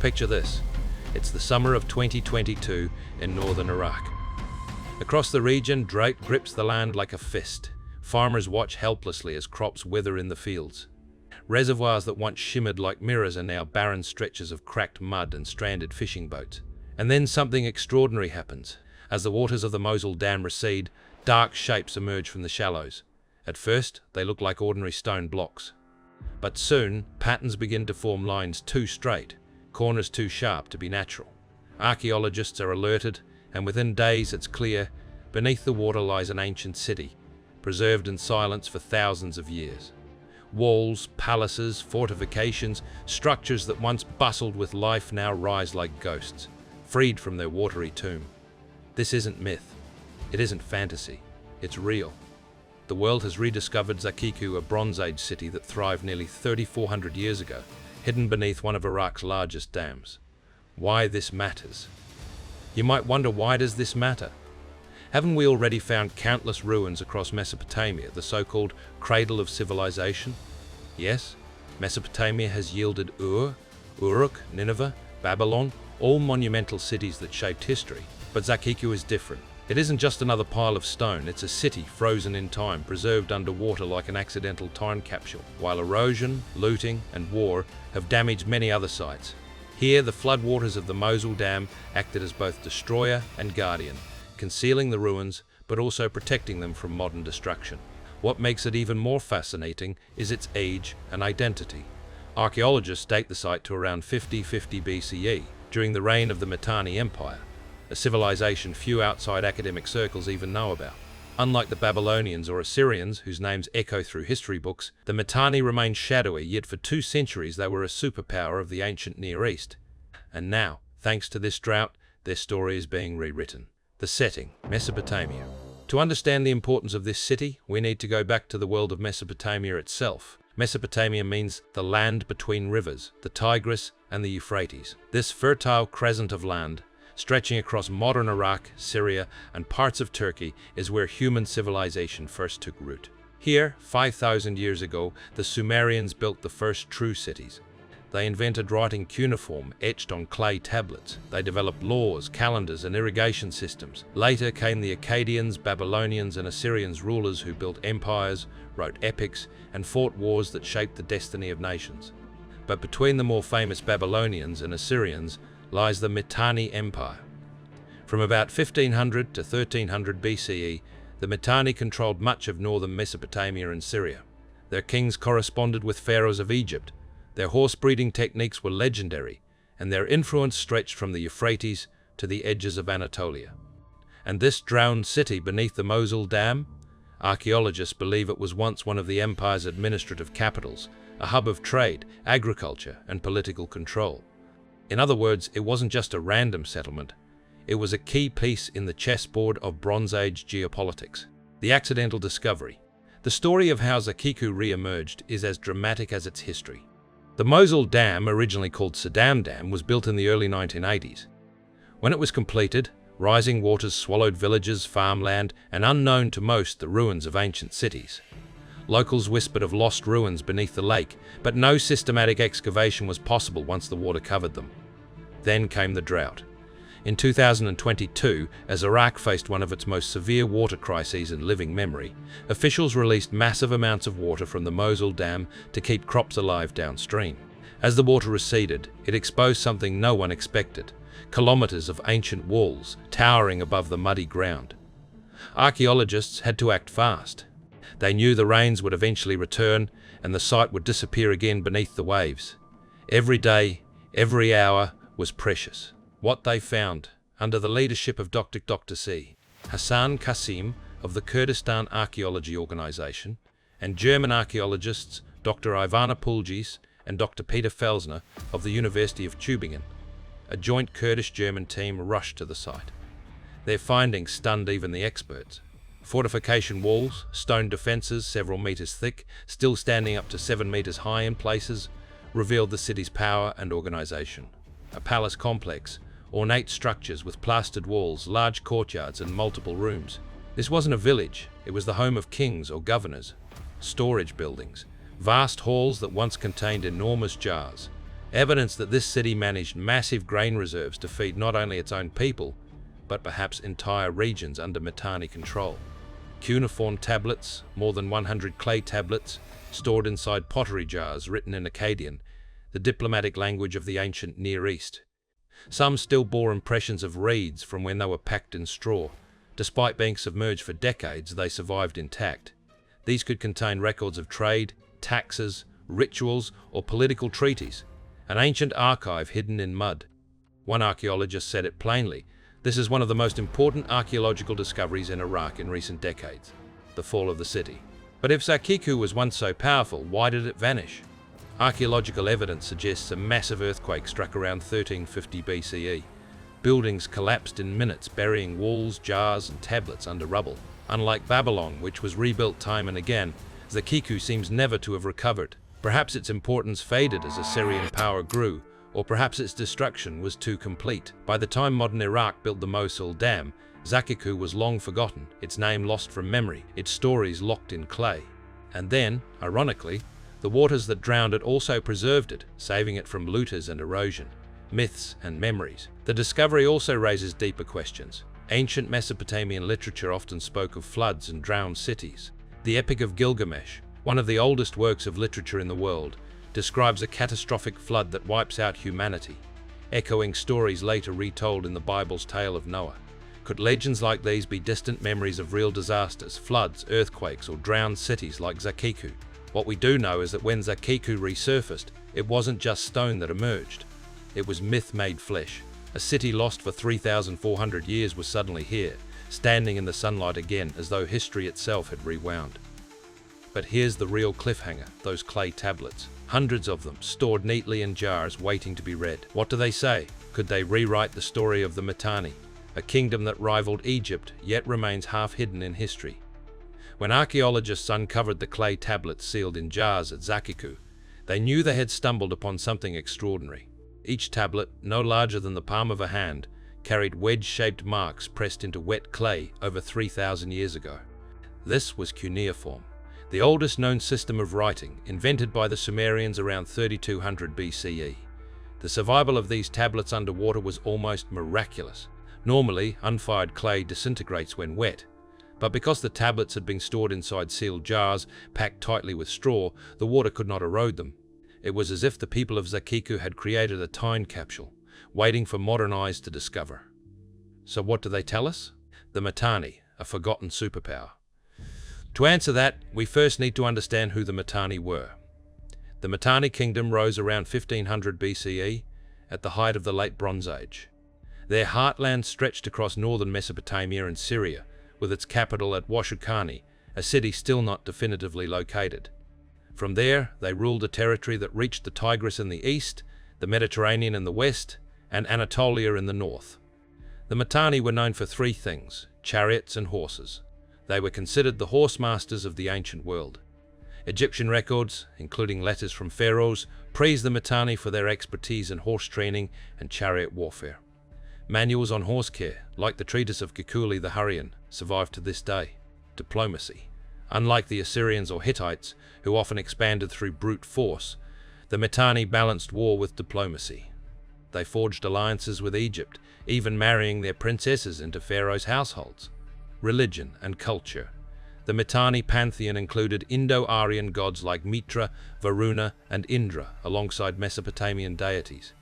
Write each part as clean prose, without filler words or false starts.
Picture this. It's the summer of 2022 in northern Iraq. Across the region, drought grips the land like a fist. Farmers watch helplessly as crops wither in the fields. Reservoirs that once shimmered like mirrors are now barren stretches of cracked mud and stranded fishing boats. And then something extraordinary happens. As the waters of the Mosul Dam recede, dark shapes emerge from the shallows. At first, they look like ordinary stone blocks. But soon, patterns begin to form, lines too straight, corners too sharp to be natural. Archaeologists are alerted, and within days it's clear, beneath the water lies an ancient city, preserved in silence for thousands of years. Walls, palaces, fortifications, structures that once bustled with life now rise like ghosts, freed from their watery tomb. This isn't myth. It isn't fantasy. It's real. The world has rediscovered Zakiku, a Bronze Age city that thrived nearly 3,400 years ago, hidden beneath one of Iraq's largest dams. Why this matters? You might wonder, why does this matter? Haven't we already found countless ruins across Mesopotamia, the so-called cradle of civilization? Yes, Mesopotamia has yielded Ur, Uruk, Nineveh, Babylon, all monumental cities that shaped history. But Zakiku is different. It isn't just another pile of stone, it's a city frozen in time, preserved underwater like an accidental time capsule, while erosion, looting, and war have damaged many other sites. Here, the floodwaters of the Mosul Dam acted as both destroyer and guardian, concealing the ruins, but also protecting them from modern destruction. What makes it even more fascinating is its age and identity. Archaeologists date the site to around 5050 BCE, during the reign of the Mitanni Empire, a civilization few outside academic circles even know about. Unlike the Babylonians or Assyrians, whose names echo through history books, the Mitanni remain shadowy, yet for 2 centuries they were a superpower of the ancient Near East. And now, thanks to this drought, their story is being rewritten. The setting, Mesopotamia. To understand the importance of this city, we need to go back to the world of Mesopotamia itself. Mesopotamia means the land between rivers, the Tigris and the Euphrates. This fertile crescent of land, stretching across modern Iraq, Syria, and parts of Turkey, is where human civilization first took root. Here, 5,000 years ago, the Sumerians built the first true cities. They invented writing cuneiform etched on clay tablets. They developed laws, calendars, and irrigation systems. Later came the Akkadians, Babylonians, and Assyrians, rulers who built empires, wrote epics, and fought wars that shaped the destiny of nations. But between the more famous Babylonians and Assyrians lies the Mitanni Empire. From about 1500 to 1300 BCE, the Mitanni controlled much of northern Mesopotamia and Syria. Their kings corresponded with pharaohs of Egypt. Their horse-breeding techniques were legendary, and their influence stretched from the Euphrates to the edges of Anatolia. And this drowned city beneath the Mosul Dam? Archaeologists believe it was once one of the empire's administrative capitals, a hub of trade, agriculture, and political control. In other words, it wasn't just a random settlement. It was a key piece in the chessboard of Bronze Age geopolitics. The accidental discovery. The story of how Zakiku re-emerged is as dramatic as its history. The Mosul Dam, originally called Saddam Dam, was built in the early 1980s. When it was completed, rising waters swallowed villages, farmland, and unknown to most, the ruins of ancient cities. Locals whispered of lost ruins beneath the lake, but no systematic excavation was possible once the water covered them. Then came the drought. In 2022, as Iraq faced one of its most severe water crises in living memory, officials released massive amounts of water from the Mosul Dam to keep crops alive downstream. As the water receded, it exposed something no one expected: kilometers of ancient walls towering above the muddy ground. Archaeologists had to act fast. They knew the rains would eventually return, and the site would disappear again beneath the waves. Every day, every hour was precious. What they found, under the leadership of Dr. C. Hassan Qasim of the Kurdistan Archaeology Organization, and German archaeologists Dr. Ivana Pulgis and Dr. Peter Felsner of the University of Tübingen, a joint Kurdish-German team rushed to the site. Their findings stunned even the experts. Fortification walls, stone defenses several meters thick, still standing up to 7 meters high in places, revealed the city's power and organization. A palace complex, ornate structures with plastered walls, large courtyards, and multiple rooms. This wasn't a village, it was the home of kings or governors. Storage buildings, vast halls that once contained enormous jars, evidence that this city managed massive grain reserves to feed not only its own people, but perhaps entire regions under Mitanni control. Cuneiform tablets, more than 100 clay tablets, stored inside pottery jars written in Akkadian, the diplomatic language of the ancient Near East. Some still bore impressions of reeds from when they were packed in straw. Despite being submerged for decades, they survived intact. These could contain records of trade, taxes, rituals, or political treaties, an ancient archive hidden in mud. One archaeologist said it plainly: "This is one of the most important archaeological discoveries in Iraq in recent decades, the fall of the city." But if Zakiku was once so powerful, why did it vanish? Archaeological evidence suggests a massive earthquake struck around 1350 BCE. Buildings collapsed in minutes, burying walls, jars, and tablets under rubble. Unlike Babylon, which was rebuilt time and again, Zakiku seems never to have recovered. Perhaps its importance faded as Assyrian power grew, or perhaps its destruction was too complete. By the time modern Iraq built the Mosul Dam, Zakiku was long forgotten, its name lost from memory, its stories locked in clay. And then, ironically, the waters that drowned it also preserved it, saving it from looters and erosion, myths and memories. The discovery also raises deeper questions. Ancient Mesopotamian literature often spoke of floods and drowned cities. The Epic of Gilgamesh, one of the oldest works of literature in the world, describes a catastrophic flood that wipes out humanity, echoing stories later retold in the Bible's tale of Noah. Could legends like these be distant memories of real disasters, floods, earthquakes, or drowned cities like Zakiku? What we do know is that when Zakiku resurfaced, it wasn't just stone that emerged. It was myth made flesh. A city lost for 3,400 years was suddenly here, standing in the sunlight again, as though history itself had rewound. But here's the real cliffhanger: those clay tablets. Hundreds of them, stored neatly in jars, waiting to be read. What do they say? Could they rewrite the story of the Mitanni, a kingdom that rivaled Egypt, yet remains half hidden in history? When archaeologists uncovered the clay tablets sealed in jars at Zakiku, they knew they had stumbled upon something extraordinary. Each tablet, no larger than the palm of a hand, carried wedge-shaped marks pressed into wet clay over 3,000 years ago. This was cuneiform, the oldest known system of writing, invented by the Sumerians around 3200 BCE. The survival of these tablets underwater was almost miraculous. Normally, unfired clay disintegrates when wet, but because the tablets had been stored inside sealed jars, packed tightly with straw, the water could not erode them. It was as if the people of Zakiku had created a time capsule, waiting for modern eyes to discover. So what do they tell us? The Mitanni, a forgotten superpower. To answer that, we first need to understand who the Mitanni were. The Mitanni kingdom rose around 1500 BCE, at the height of the Late Bronze Age. Their heartland stretched across northern Mesopotamia and Syria, with its capital at Washukani, a city still not definitively located. From there, they ruled a territory that reached the Tigris in the east, the Mediterranean in the west, and Anatolia in the north. The Mitanni were known for three things: chariots and horses. They were considered the horse masters of the ancient world. Egyptian records, including letters from pharaohs, praise the Mitanni for their expertise in horse training and chariot warfare. Manuals on horse care, like the treatise of Kekuli the Hurrian, survive to this day. Diplomacy. Unlike the Assyrians or Hittites, who often expanded through brute force, the Mitanni balanced war with diplomacy. They forged alliances with Egypt, even marrying their princesses into pharaohs' households. Religion and culture. The Mitanni pantheon included Indo-Aryan gods like Mitra, Varuna, and Indra, alongside Mesopotamian deities.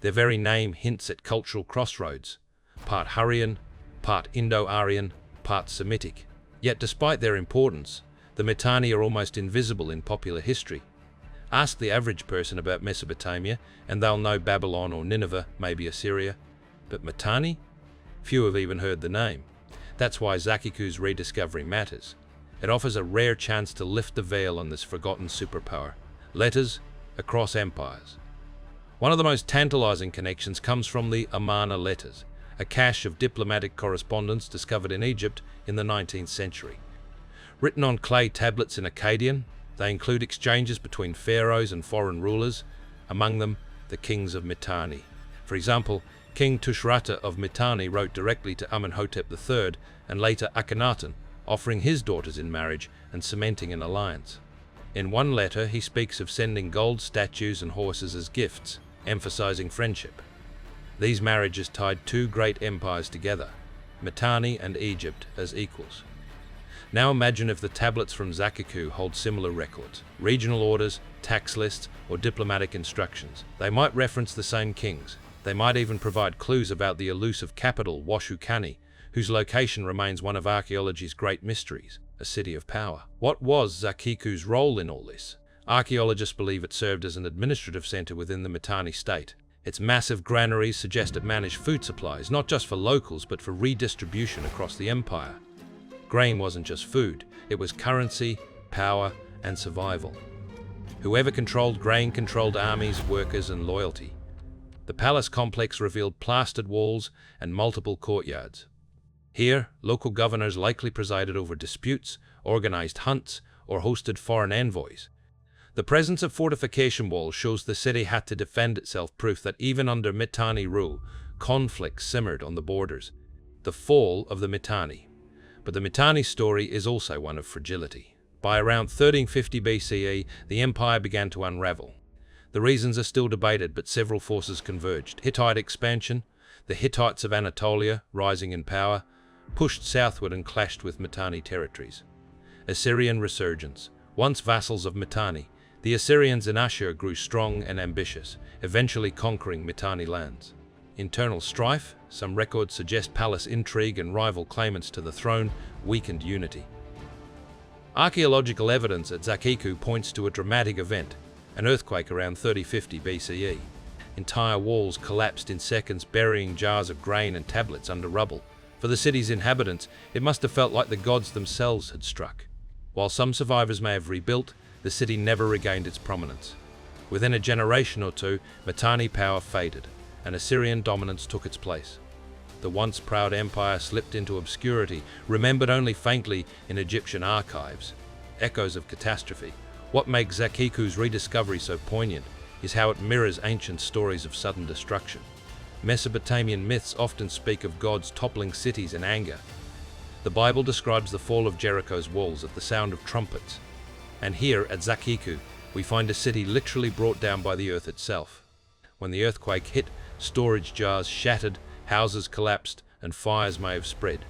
Their very name hints at cultural crossroads, part Hurrian, part Indo-Aryan, part Semitic. Yet despite their importance, the Mitanni are almost invisible in popular history. Ask the average person about Mesopotamia, and they'll know Babylon or Nineveh, maybe Assyria. But Mitanni? Few have even heard the name. That's why Zakiku's rediscovery matters. It offers a rare chance to lift the veil on this forgotten superpower. Letters across empires. One of the most tantalizing connections comes from the Amarna letters, a cache of diplomatic correspondence discovered in Egypt in the 19th century. Written on clay tablets in Akkadian, they include exchanges between pharaohs and foreign rulers, among them the kings of Mitanni. For example, King Tushratta of Mitanni wrote directly to Amenhotep III and later Akhenaten, offering his daughters in marriage and cementing an alliance. In one letter, he speaks of sending gold statues and horses as gifts, emphasizing friendship. These marriages tied two great empires together, Mitanni and Egypt, as equals. Now imagine if the tablets from Zakiku hold similar records, regional orders, tax lists, or diplomatic instructions. They might reference the same kings. They might even provide clues about the elusive capital, Washukani, whose location remains one of archaeology's great mysteries, a city of power. What was Zakiku's role in all this? Archaeologists believe it served as an administrative center within the Mitanni state. Its massive granaries suggest it managed food supplies, not just for locals, but for redistribution across the empire. Grain wasn't just food, it was currency, power, and survival. Whoever controlled grain controlled armies, workers, and loyalty. The palace complex revealed plastered walls and multiple courtyards. Here, local governors likely presided over disputes, organized hunts, or hosted foreign envoys. The presence of fortification walls shows the city had to defend itself, proof that even under Mitanni rule, conflict simmered on the borders. The fall of the Mitanni. But the Mitanni story is also one of fragility. By around 1350 BCE, the empire began to unravel. The reasons are still debated, but several forces converged. Hittite expansion, the Hittites of Anatolia, rising in power, pushed southward and clashed with Mitanni territories. Assyrian resurgence. Once vassals of Mitanni, the Assyrians in Ashur grew strong and ambitious, eventually conquering Mitanni lands. Internal strife, some records suggest palace intrigue and rival claimants to the throne, weakened unity. Archaeological evidence at Zakiku points to a dramatic event, an earthquake around 3050 BCE. Entire walls collapsed in seconds, burying jars of grain and tablets under rubble. For the city's inhabitants, it must have felt like the gods themselves had struck. While some survivors may have rebuilt, the city never regained its prominence. Within a generation or two, Mitanni power faded, and Assyrian dominance took its place. The once proud empire slipped into obscurity, remembered only faintly in Egyptian archives. Echoes of catastrophe. What makes Zakiku's rediscovery so poignant is how it mirrors ancient stories of sudden destruction. Mesopotamian myths often speak of gods toppling cities in anger. The Bible describes the fall of Jericho's walls at the sound of trumpets. And here at Zakiku, we find a city literally brought down by the earth itself. When the earthquake hit, storage jars shattered, houses collapsed, and fires may have spread.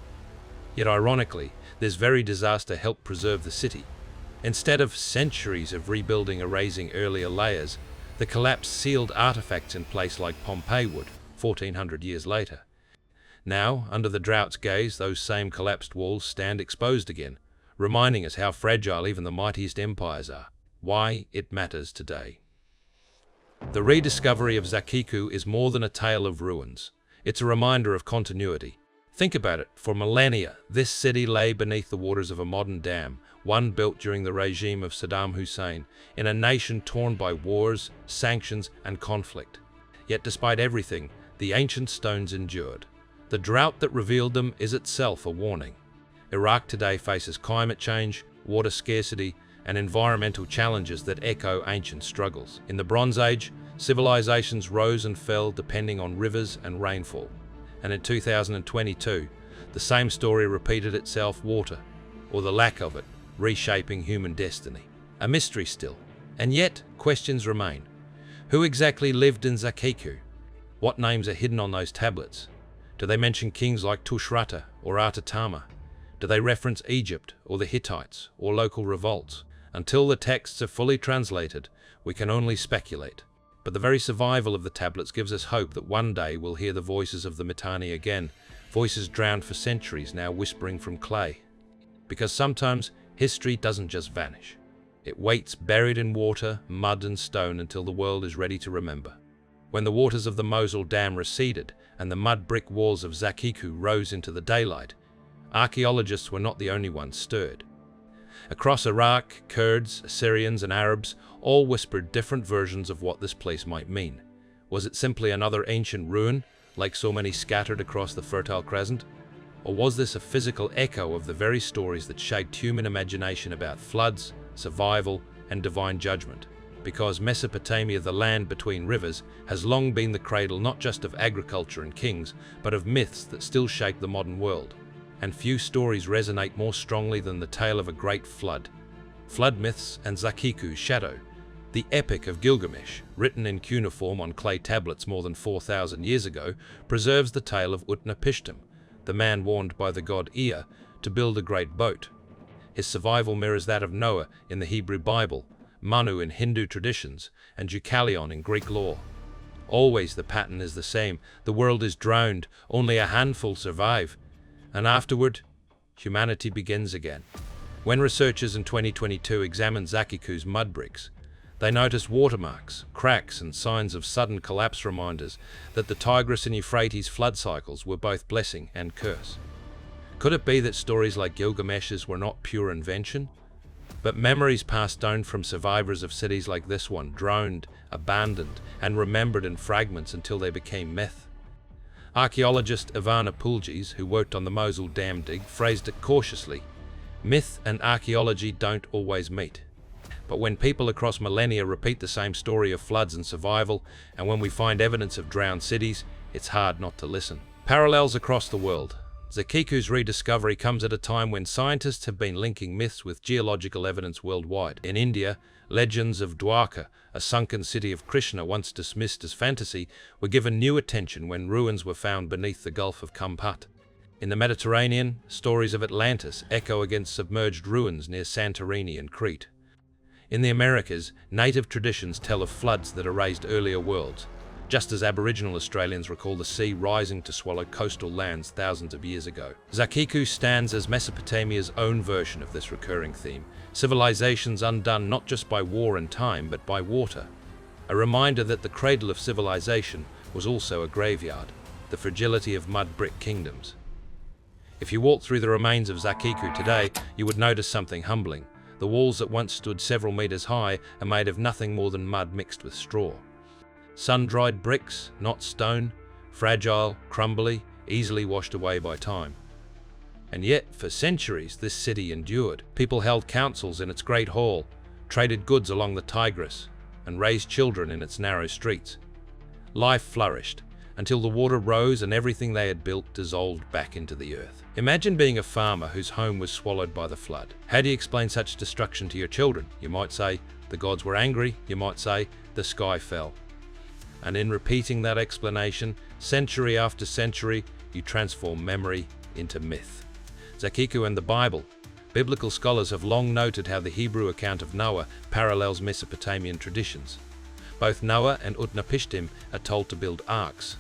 Yet ironically, this very disaster helped preserve the city. Instead of centuries of rebuilding erasing earlier layers, the collapse sealed artifacts in place like Pompeii would, 1400 years later. Now, under the Drought's gaze, those same collapsed walls stand exposed again, reminding us how fragile even the mightiest empires are. Why it matters today. The rediscovery of Zakiku is more than a tale of ruins. It's a reminder of continuity. Think about it. For millennia, this city lay beneath the waters of a modern dam, one built during the regime of Saddam Hussein, in a nation torn by wars, sanctions, and conflict. Yet despite everything, the ancient stones endured. The drought that revealed them is itself a warning. Iraq today faces climate change, water scarcity, and environmental challenges that echo ancient struggles. In the Bronze Age, civilizations rose and fell depending on rivers and rainfall. And in 2022, the same story repeated itself: water, or the lack of it, reshaping human destiny. A mystery still. And yet, questions remain. Who exactly lived in Zakiku? What names are hidden on those tablets? Do they mention kings like Tushratta or Atatama? Do they reference Egypt or the Hittites or local revolts? Until the texts are fully translated, we can only speculate. But the very survival of the tablets gives us hope that one day we'll hear the voices of the Mitanni again, voices drowned for centuries now whispering from clay. Because sometimes history doesn't just vanish. It waits buried in water, mud and stone until the world is ready to remember. When the waters of the Mosul Dam receded and the mud brick walls of Zakiku rose into the daylight, archaeologists were not the only ones stirred. Across Iraq, Kurds, Assyrians, and Arabs all whispered different versions of what this place might mean. Was it simply another ancient ruin, like so many scattered across the Fertile Crescent? Or was this a physical echo of the very stories that shaped human imagination about floods, survival, and divine judgment? Because Mesopotamia, the land between rivers, has long been the cradle not just of agriculture and kings, but of myths that still shape the modern world. And few stories resonate more strongly than the tale of a great flood. Flood Myths and Zakiku's Shadow. The Epic of Gilgamesh, written in cuneiform on clay tablets more than 4,000 years ago, preserves the tale of Utnapishtim, the man warned by the god Ea to build a great boat. His survival mirrors that of Noah in the Hebrew Bible, Manu in Hindu traditions, and Deucalion in Greek lore. Always the pattern is the same: the world is drowned, only a handful survive, and afterward, humanity begins again. When researchers in 2022 examined Zakiku's mud bricks, they noticed watermarks, cracks, and signs of sudden collapse, reminders that the Tigris and Euphrates flood cycles were both blessing and curse. Could it be that stories like Gilgamesh's were not pure invention, but memories passed down from survivors of cities like this one, drowned, abandoned, and remembered in fragments until they became myth? Archaeologist Ivana Pulgis, who worked on the Mosul dam dig, phrased it cautiously: myth and archaeology don't always meet. But when people across millennia repeat the same story of floods and survival, and when we find evidence of drowned cities, it's hard not to listen. Parallels across the world. Zakiku's rediscovery comes at a time when scientists have been linking myths with geological evidence worldwide. In India, legends of Dwarka, a sunken city of Krishna once dismissed as fantasy, were given new attention when ruins were found beneath the Gulf of Kampat. In the Mediterranean, stories of Atlantis echo against submerged ruins near Santorini and Crete. In the Americas, native traditions tell of floods that erased earlier worlds, just as Aboriginal Australians recall the sea rising to swallow coastal lands thousands of years ago. Zakiku stands as Mesopotamia's own version of this recurring theme, civilizations undone not just by war and time, but by water. A reminder that the cradle of civilization was also a graveyard, the fragility of mud brick kingdoms. If you walk through the remains of Zakiku today, you would notice something humbling. The walls that once stood several meters high are made of nothing more than mud mixed with straw. Sun-dried bricks, not stone, fragile, crumbly, easily washed away by time. And yet, for centuries, this city endured. People held councils in its great hall, traded goods along the Tigris, and raised children in its narrow streets. Life flourished, until the water rose and everything they had built dissolved back into the earth. Imagine being a farmer whose home was swallowed by the flood. How do you explain such destruction to your children? You might say, the gods were angry. You might say, the sky fell. And in repeating that explanation, century after century, you transform memory into myth. Zakiku and the Bible. Biblical scholars have long noted how the Hebrew account of Noah parallels Mesopotamian traditions. Both Noah and Utnapishtim are told to build arks.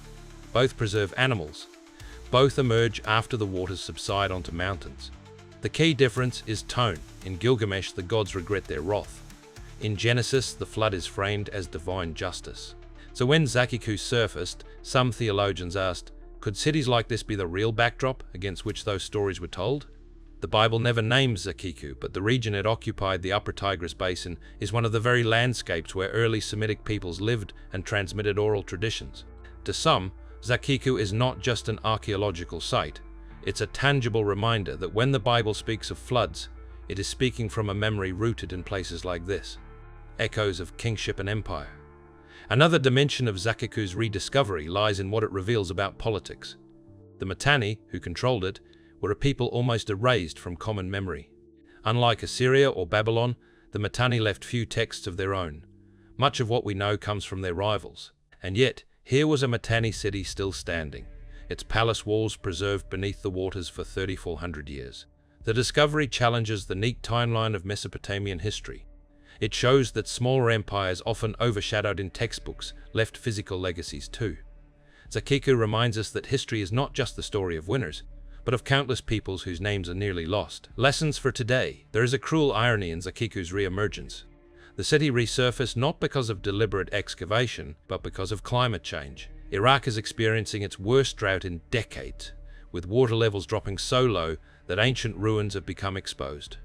Both preserve animals. Both emerge after the waters subside onto mountains. The key difference is tone. In Gilgamesh, the gods regret their wrath. In Genesis, the flood is framed as divine justice. So when Zakiku surfaced, some theologians asked, could cities like this be the real backdrop against which those stories were told? The Bible never names Zakiku, but the region it occupied, the Upper Tigris Basin, is one of the very landscapes where early Semitic peoples lived and transmitted oral traditions. To some, Zakiku is not just an archaeological site. It's a tangible reminder that when the Bible speaks of floods, it is speaking from a memory rooted in places like this. Echoes of kingship and empire. Another dimension of Zakiku's rediscovery lies in what it reveals about politics. The Mitanni, who controlled it, were a people almost erased from common memory. Unlike Assyria or Babylon, the Mitanni left few texts of their own. Much of what we know comes from their rivals. And yet, here was a Mitanni city still standing, its palace walls preserved beneath the waters for 3,400 years. The discovery challenges the neat timeline of Mesopotamian history. It shows that smaller empires, often overshadowed in textbooks, left physical legacies too. Zakiku reminds us that history is not just the story of winners, but of countless peoples whose names are nearly lost. Lessons for today. There is a cruel irony in Zakiku's re-emergence. The city resurfaced not because of deliberate excavation, but because of climate change. Iraq is experiencing its worst drought in decades, with water levels dropping so low that ancient ruins have become exposed.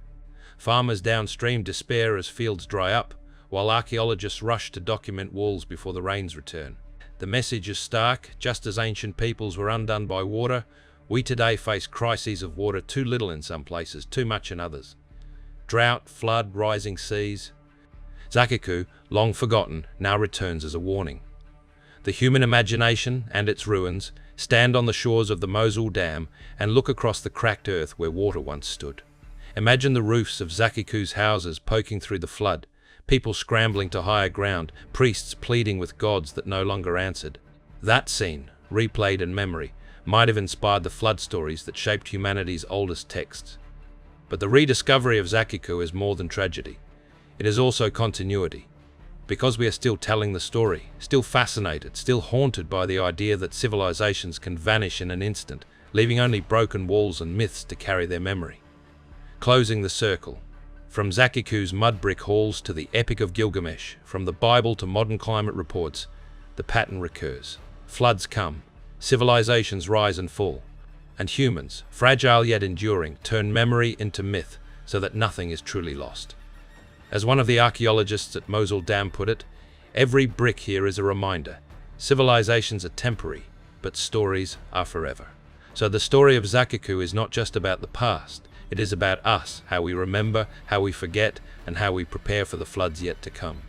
Farmers downstream despair as fields dry up, while archaeologists rush to document walls before the rains return. The message is stark. Just as ancient peoples were undone by water, we today face crises of water, too little in some places, too much in others. Drought, flood, rising seas. Zakiku, long forgotten, now returns as a warning. The human imagination and its ruins stand on the shores of the Mosul Dam and look across the cracked earth where water once stood. Imagine the roofs of Zakiku's houses poking through the flood, people scrambling to higher ground, priests pleading with gods that no longer answered. That scene, replayed in memory, might have inspired the flood stories that shaped humanity's oldest texts. But the rediscovery of Zakiku is more than tragedy. It is also continuity. Because we are still telling the story, still fascinated, still haunted by the idea that civilizations can vanish in an instant, leaving only broken walls and myths to carry their memory. Closing the circle. From Zakiku's mud brick halls to the Epic of Gilgamesh, from the Bible to modern climate reports, the pattern recurs. Floods come, civilizations rise and fall, and humans, fragile yet enduring, turn memory into myth so that nothing is truly lost. As one of the archaeologists at Mosul Dam put it, every brick here is a reminder. Civilizations are temporary, but stories are forever. So the story of Zakiku is not just about the past, it is about us, how we remember, how we forget, and how we prepare for the floods yet to come.